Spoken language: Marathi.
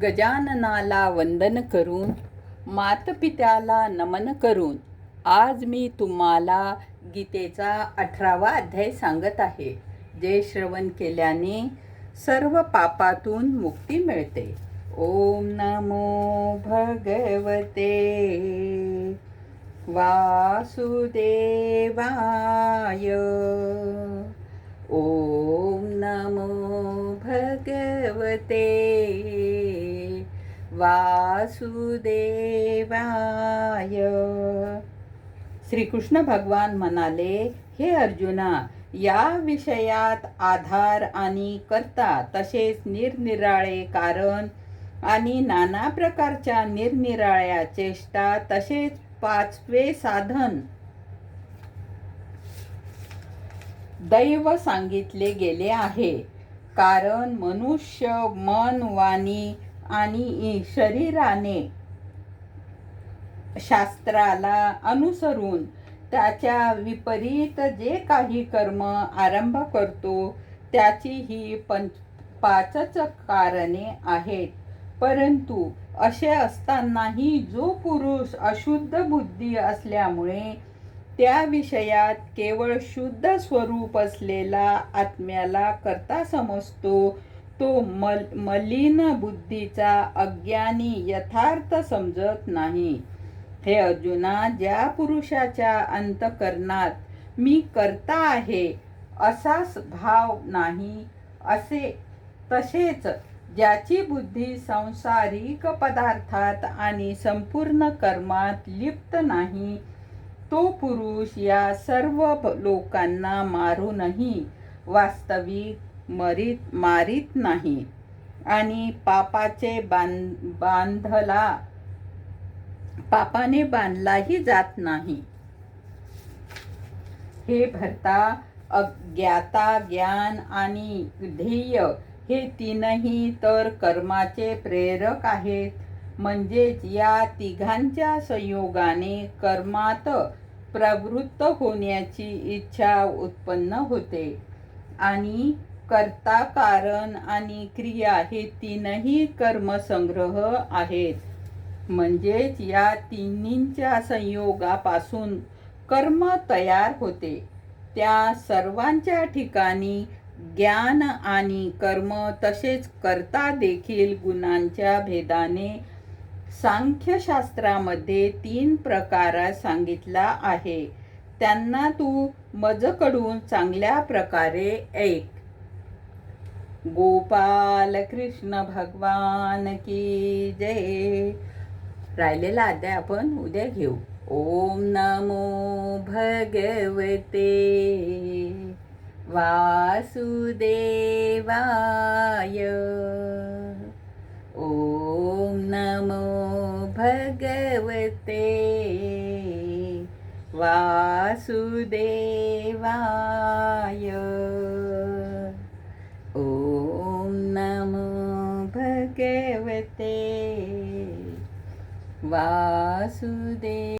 गजाननाला वंदन करून, मातपित्याला नमन करून आज मी तुम्हाला गीतेचा 18वा अध्याय सांगत आहे, जे श्रवण केल्याने सर्व पापातून मुक्ती मिळते. ओम नमो भगवते वासुदेवाय. ओम नमो भगवते वासुदेवाय. श्रीकृष्ण भगवान म्हणाले, हे अर्जुना, या विषयात आधार आणि कर्ता तसेच निरनिराळे कारण आणि नाना प्रकारच्या निरनिराळ्या चेष्टा तसेच पाचवे साधन दैव सांगितले गेले आहे. कारण मनुष्य मन, वाणी आणि शरीराने शास्त्राला अनुसरून त्याच्या विपरीत जे काही कर्म आरंभ करतो त्याची ही पाचच कारणे आहेत. परंतु असे असतानाही जो पुरुष अशुद्ध बुद्धी असल्यामुळे त्या विषयात केवळ शुद्ध स्वरूप असलेला आत्म्याला कर्ता समजतो, तो मलिन बुद्धीचा अज्ञानी यथार्थ समजत नाही. हे अर्जुना, ज्या पुरुषाच्या अंतःकरणात मी कर्ता आहे असाच भाव नाही, तसेच ज्याची बुद्धी सांसारिक पदार्थात आणि संपूर्ण कर्मात लिप्त नाही, तो पुरुष या सर्व लोकांना मारूनही वास्तविक मारीत नाही आणि पापाने बांधलाही जात नाही. हे भरता, अज्ञाता, ज्ञान आणि ध्येय हे तीनही तर कर्माचे प्रेरक आहेत. म्हणजेच या तिघांच्या संयोगाने कर्मात प्रवृत्त होण्याची इच्छा उत्पन्न होते आणि कर्ता, कारण आणि क्रिया हे तीनही कर्मसंग्रह आहेत. म्हणजेच या तिन्हींच्या संयोगापासून कर्म तयार होते. त्या सर्वांच्या ठिकाणी ज्ञान आणि कर्म तसेच कर्ता देखील गुणांच्या भेदाने सांख्यशास्त्रामध्ये 3 प्रकारात सांगितला आहे. त्यांना तू मजकडून चांगल्या प्रकारे ऐक. गोपाल कृष्ण भगवान की जय. राहिलेला अध्याय आपण उद्या घेऊ. ओम नमो भगवते वासुदेवाय. ओम नमो भगवते वासुदेवाय. ओम नमो भगवते वासुदेवाय.